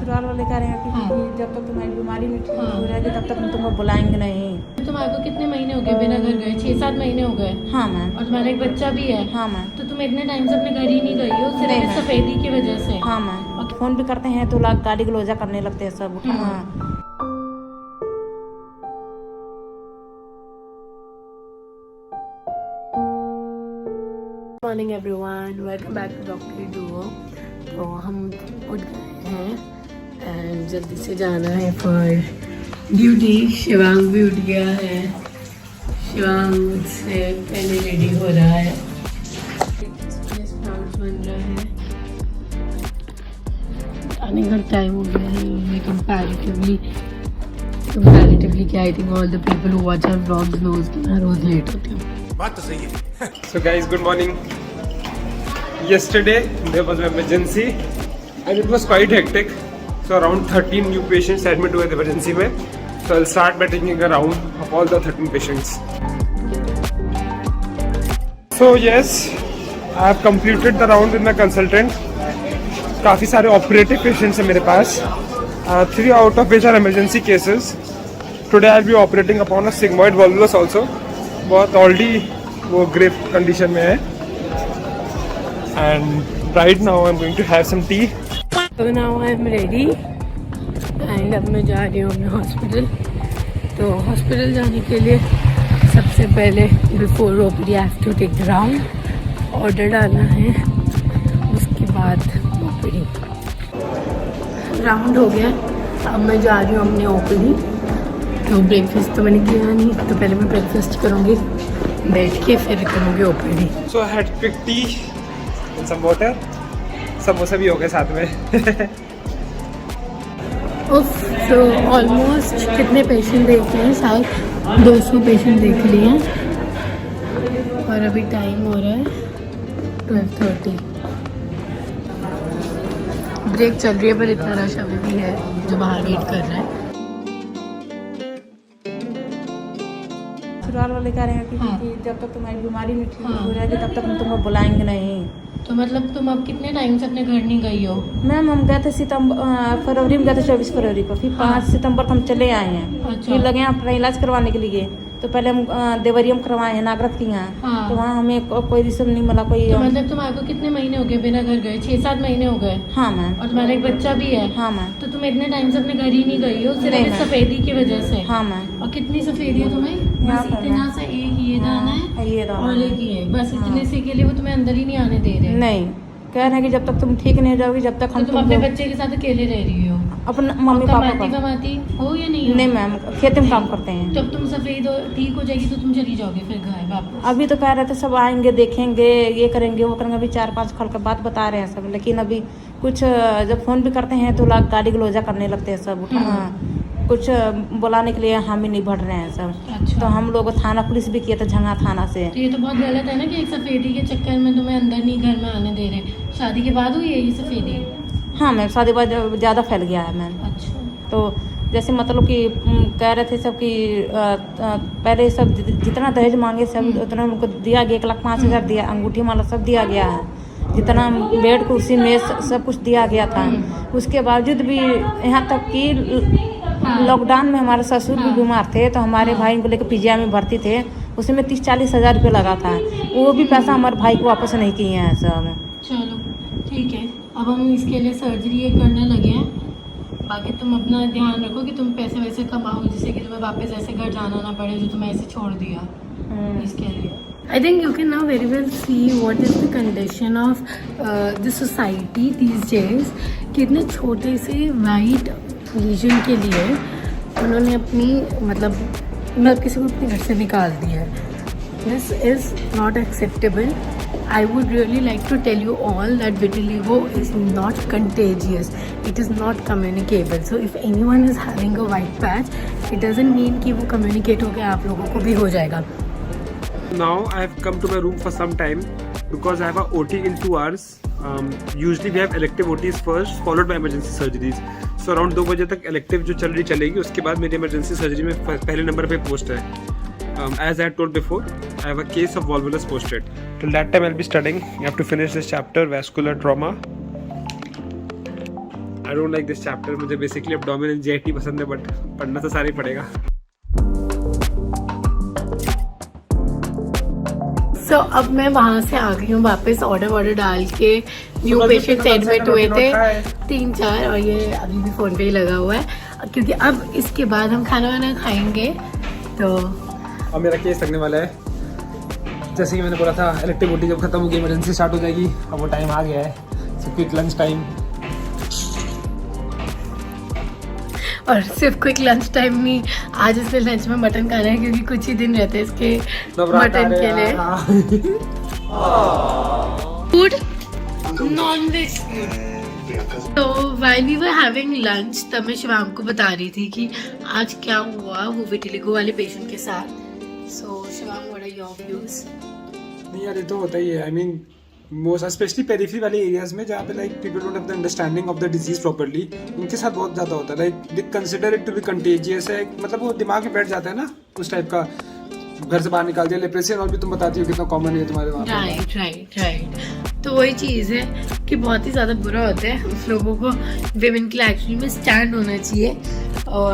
ससुराल वाले कह रहे हैं कि जब तक तुम्हारी बीमारी में ठीक हो जाएगी तब तक हम तुमको बुलाएंगे नहीं। तुम्हारे को कितने महीने हो गए बिना घर गए? 6-7 महीने हो गए। हाँ मैम। और तुम्हारा एक बच्चा भी है। हाँ मैम। तो तुम इतने टाइम से अपने घर ही नहीं गई हो नहीं सिर्फ मैम। सफेदी की वजह से। हाँ मैम। फोन भी करते हैं तो लोग गाली गलौजा करने लगते हैं सब। हाँ। Morning everyone, welcome back to doctor duo. तो हम उठ गए हैं एंड जल्दी से जाना है फॉर ड्यूटी। शिवांग भी उठ गया है। शिवांग मुझसे पहले रेडी हो रहा है। बन रहा है। आने का टाइम हो गया है। मैं कंपैरेटिवली क्या I think all the people who watch our vlogs knows कि मैं रोज लेट होती हूँ। बात तो सही है। So guys, good morning. Yesterday there was an emergency and it was quite hectic. So around 13 new patients admitted हुए थे emergency में. So I'll start by taking a round of all the 13 patients. So yes, I have completed the round with my consultant. काफ़ी सारे operative patients हैं मेरे पास. 3 out of which are emergency cases. Today I'll be operating upon a sigmoid volvulus also. बहुत already वो grave condition में है and right now I am going to have some tea. तो now I am ready and अब मैं जा रही हूँ अपने हॉस्पिटल। तो हॉस्पिटल जाने के लिए सबसे पहले before OPD I have to take the round, order डालना है, उसके बाद ओपीडी। राउंड हो गया, अब मैं जा रही हूँ अपने ओपीडी। तो ब्रेकफास्ट तो मैंने किया नहीं, तो पहले मैं ब्रेकफास्ट करूँगी बैठ के, फिर करूँगी OPD. So I had quick tea and some water. Samosa भी हो गए साथ में। उफ, तो ऑलमोस्ट कितने पेशेंट देख लिए हैं? शायद 200 पेशेंट देख लिए हैं और अभी टाइम हो रहा है 12:30। ब्रेक चल रही है पर इतना रश अभी भी है जो बाहर वेट कर रहा है। ससुराल वाले कह रहे हैं कि जब तक तुम्हारी बीमारी में ठीक हो जाएगी तब तक हम तुमको बुलाएंगे नहीं। तो मतलब तुम अब कितने टाइम से अपने घर नहीं गई हो? मैम हम गए थे फरवरी में गए थे, 24 फरवरी को। फिर 5 सितंबर को हम चले आए हैं। अच्छा। फिर लगे हैं अपना इलाज करवाने के लिए। तो पहले हम देवरिया में करवाए हैं, नागरथ की यहाँ। हाँ। तो वहाँ हमें कोई रिसीव नहीं मिला कोई। तो मतलब तुम्हारे को कितने महीने हो गए बिना घर गए? 6-7 महीने हो गए। हाँ मैम। और तुम्हारा एक बच्चा भी है। हाँ मैम। तो तुम इतने टाइम से अपने घर ही नहीं गई हो नहीं सिर्फ मैम। सफेदी की वजह से। हाँ मैम। और कितनी सफेदी है तुम्हें? यहाँ बस पर इतना मैम। सा एक ये दाना है ये दाना और एक ये, बस इतने से के लिए वो तुम्हें अंदर ही नहीं आने दे रहे। नहीं, कह रहे हैं कि जब तक तुम ठीक नहीं जाओगी जब तक तो हम तुम अपने बच्चे के साथ अकेले रह रही हो? अपने मम्मी पापा कमाती का। कमाती हो या नहीं हो? नहीं मैम, खेती में काम करते हैं। जब तुम सफेद ठीक हो जाएगी तो तुम चली जाओगे फिर घर वापस? अभी तो कह रहे थे सब आएंगे, देखेंगे, ये करेंगे वो करेंगे। अभी 4-5 साल का बात बता रहे हैं सब, लेकिन अभी कुछ जब फोन भी करते हैं तो लोग गाली गलौजा करने लगते हैं सब। हाँ, कुछ बुलाने के लिए हामी नहीं बढ़ रहे हैं सब। अच्छा। तो हम लोग थाना पुलिस भी किए थे, झंगा थाना से। तो ये तो बहुत गलत है ना कि एक सफेदी के चक्कर में तुम्हें अंदर नहीं घर में आने दे रहे। शादी के बाद हुई है ये सफेदी? हाँ मैम, शादी बाद ज़्यादा फैल गया है मैम। अच्छा। तो जैसे मतलब कि कह रहे थे सब कि पहले सब जितना दहेज मांगे सब उतना उनको दिया गया। 1,05,000 दिया, अंगूठी माला सब दिया गया है। जितना बेड कुर्सी मेज सब कुछ दिया गया था। उसके बावजूद भी यहाँ तक कि लॉकडाउन में हमारे ससुर भी बीमार थे, तो हमारे भाई को लेकर पीजीआई में भर्ती थे। उसमें 30-40 हज़ार रुपये लगा था। वो भी पैसा हमारे भाई को वापस नहीं किए हैं सब। चलो ठीक है, अब हम इसके लिए सर्जरी ये करने लगे हैं। बाकी तुम अपना ध्यान रखो कि तुम पैसे वैसे कमाओ जिससे कि तुम्हें वापस ऐसे घर जाना ना पड़े जो तुम्हें ऐसे छोड़ दिया। इसके लिए I think you can now very well see what is the condition of the society these days। कितने छोटे से वाइट लीजन के लिए उन्होंने अपनी मतलब किसी को अपने घर से निकाल दिया है। This is not acceptable. I would really like to tell you all that vitiligo is not contagious. It is not communicable. So if anyone is having a white patch, it doesn't mean कि वो communicate होकर आप लोगों को भी हो जाएगा। Now I have come to my room for some time because I have a OT in 2 hours. Usually we have elective OTs first, followed by emergency surgeries. So around 2 बजे तक elective जो चल रही चलेगी, उसके बाद मेरी emergency surgery में पहले नंबर पे पोस्ट है। As I told before, I have a case of volvulus posted. Till that time I'll be studying. I have to finish this chapter, vascular trauma. I don't like this chapter. मुझे basically abdomen and GIT पसंद है, but पढ़ना तो सारा ही पड़ेगा. So, अब मैं वहाँ से आ गई हूँ वापस ऑर्डर डाल के. न्यू पेशेंट्स एडमिट हुए थे 3-4 और ये अभी भी फ़ोन पे ही लगा हुआ है, क्योंकि अब इसके बाद हम खाना वाना खाएंगे. तो अब मेरा केस लगने वाला है. जैसे कि मैंने बोला था, इलेक्टिव ओटी जब खत्म होगी इमरजेंसी स्टार्ट हो जाएगी. अब वो टाइम आ गया है. So quick lunch time. और सिर्फ क्विक लंच टाइम नहीं, आज इसलिए लंच में मटन खाना है क्योंकि कुछ ही दिन रहते हैं इसके मटन के लिए. Food, non veg food. तो while we were having lunch तब मैं शिवांग को बता रही थी कि आज क्या हुआ वो विटिलिगो वाले पेशेंट के साथ. So Shivang, what are your views? नहीं यार, ये तो होता ही है. I mean most specially periphery वाले एरियाज में जहाँ पे like people don't have the understanding of the disease properly, उनके साथ बहुत ज़्यादा होता है. Like they consider it to be contagious है. मतलब वो दिमाग में बैठ जाता है ना उस टाइप का. घर से बाहर निकाल दिया. लेप्रेसी और भी तुम बताती हो कितना कॉमन है तुम्हारे वहाँ. राइट. तो वही चीज़ है कि बहुत ही ज़्यादा बुरा होता है. हम लोगों को विमेन के लिए एक्चुअली में स्टैंड होना चाहिए. और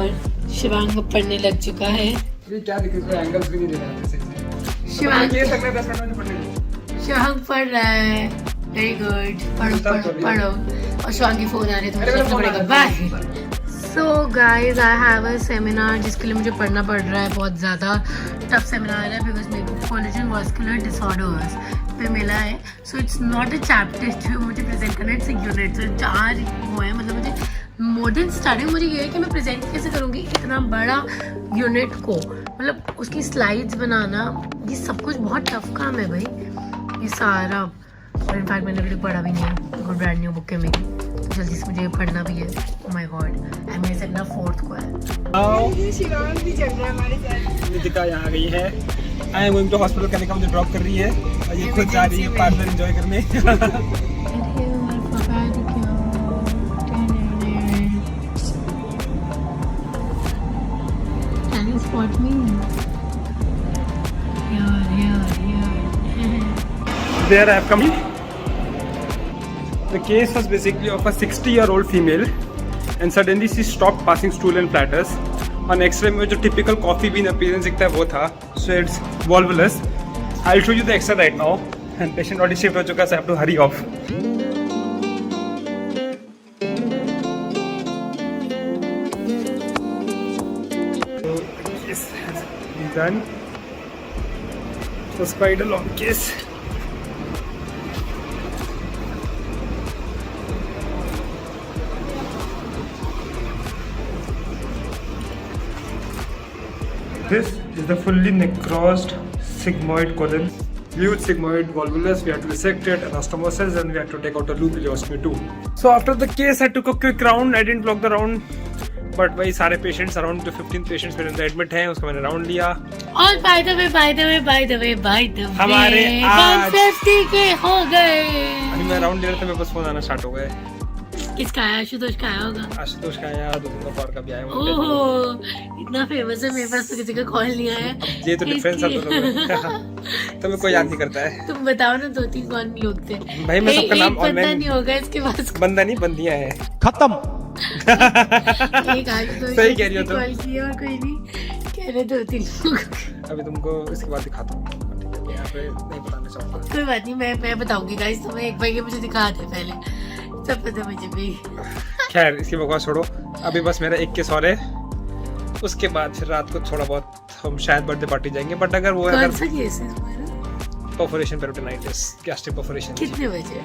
शिवांग अब पढ़ने लग चुका है. ये क्या दिक्कत है? एंगल्स भी नहीं दे रहा. शिवांग ये तक 10 मिनट में पढ़ने दो. शिवांग पढ़ रहा है. Very good. पढ़ो. और शिवांग की फोन आ रही है तो मुझे पड़ेगा. Bye. So guys, I have a seminar जिसके लिए मुझे पढ़ना पड़ रहा है. बहुत ज़्यादा टफ सेमिनार है बिकॉज मेरे को कोलेजन वास्कुलर डिसऑर्डर्स पे मिला है. So it's not a chapter जो मुझे प्रेजेंट करना है, इट्स अ यूनिट. सो 4 वो है. मतलब मुझे मोर देन स्टार्टिंग मुझे ये है कि मैं प्रेजेंट कैसे करूँगी इतना बड़ा यूनिट को. मतलब उसकी स्लाइड्स बनाना, ये सब कुछ बहुत टफ काम है भाई, ये सारा. और इनफैक्ट मैंने अभी तक पढ़ा भी नहीं है. गुड ब्रांड न्यू बुक है मेरी, तो जल्दी से मुझे पढ़ना भी है. Oh my God. एंड मेरे से अपना 4th को है. शिवांग भी चल रहा है हमारे साथ. नितिका यहाँ आ गई है. I am going to hospital. करने का मुझे ड्रॉप कर रही है और ये खुद जा रही है पार्लर एंजॉय करने. Spot me. There I have come. The case was basically of a 60-year-old female, and suddenly she stopped passing stool and platters. On X-ray में जो typical coffee bean appearance दिखता है वो था. So it's volvulus. I'll show you the X-ray right now. And patient already shift हो चुका है, so I have to hurry off. This has been done. It was quite a long case. This is the fully necrosed sigmoid colon. Huge sigmoid volvulus, we had to dissect it, anastomosis, and we had to take out a loop ileostomy too. So after the case, I took a quick round. I didn't block the round, but वही सारे patients, around 15 patients मेरे अंदर admit हैं, उसका मैंने round लिया. और by the way, हमारे आज 150 के हो गए. अभी मैं round ले रहा था, मेरे पास फोन आना स्टार्ट हो गए. किसका आया? आशुतोष का आया होगा. आशुतोष का आया, 2-3 और का भी आया. ओह, इतना फेमस है, मेरे पास तो किसी का कॉल नहीं आया है. ये तो डिफरेंस है दोनों में. तो मैं कोई याद नहीं करता है. तुम बताओ ना 2-3 कौन लोग थे. भाई मैं सबका नाम बंदा ऑनलाइन नहीं होगा इसके पास. बंदा नहीं, बंदियां हैं. खत्म. एक आज तो सही कह रही हो तुम. कॉल किया और कोई नहीं कह रहे 2-3 लोग. अभी तुमको इसके बाद दिखाता हूँ. ठीक है, यहाँ पे नहीं बताना चाहूँगा. कोई बात नहीं, मैं बताऊंगी गाइस. तुम्हें एक बार ये मुझे दिखा दे पहले, सब पता मुझे भी. खैर इसकी बकवास छोड़ो. अभी बस मेरा एक केस और है, उसके बाद फिर रात को थोड़ा बहुत हम शायद बर्थडे पार्टी जाएंगे. बट अगर वो कौन अगर सा केस है तुम्हारा? परफोरेशन पेरिटोनाइटिस, गैस्ट्रिक परफोरेशन कितने बजे?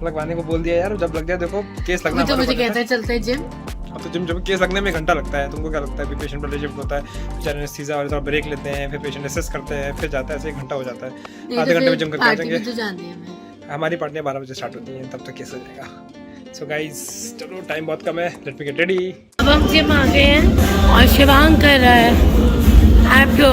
लगवाने को बोल दिया यार. जब लग जाए देखो केस लगना. तो मुझे कहता है चलते हैं जिम. अब तो जिम जब केस लगने में 1 घंटा लगता है. तुमको क्या लगता है? अभी पेशेंट पहले शिफ्ट होता है, बेचारे एनेस्थीसिया वाले थोड़ा ब्रेक लेते हैं, फिर पेशेंट असेस करते हैं, फिर जाता है, ऐसे 1 घंटा हो जाता है. आधे घंटे में जिम करके आ जाएंगे. तो जानते हैं मैं. हमारी पार्टियां 12 बजे स्टार्ट होती हैं, तब तक केस हो जाएगा. सो गाइस चलो, टाइम बहुत कम है. Let me get ready. अब हम जिम आ गए हैं और शिवांग कर रहा है Abdo.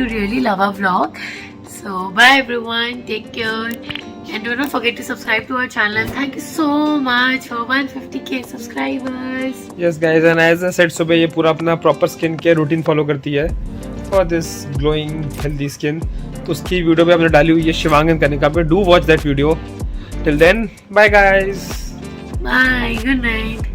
you really love our vlog. So bye everyone, take care, and do not forget to subscribe to our channel. And thank you so much for 150k subscribers. Yes guys, and as I said, सुबह ये पूरा अपना proper skin care routine follow करती है for this glowing healthy skin. तो उसकी video भी हमने डाली हुई है शिवांगन करने का. Do watch that video. Till then, bye guys. Bye, good night.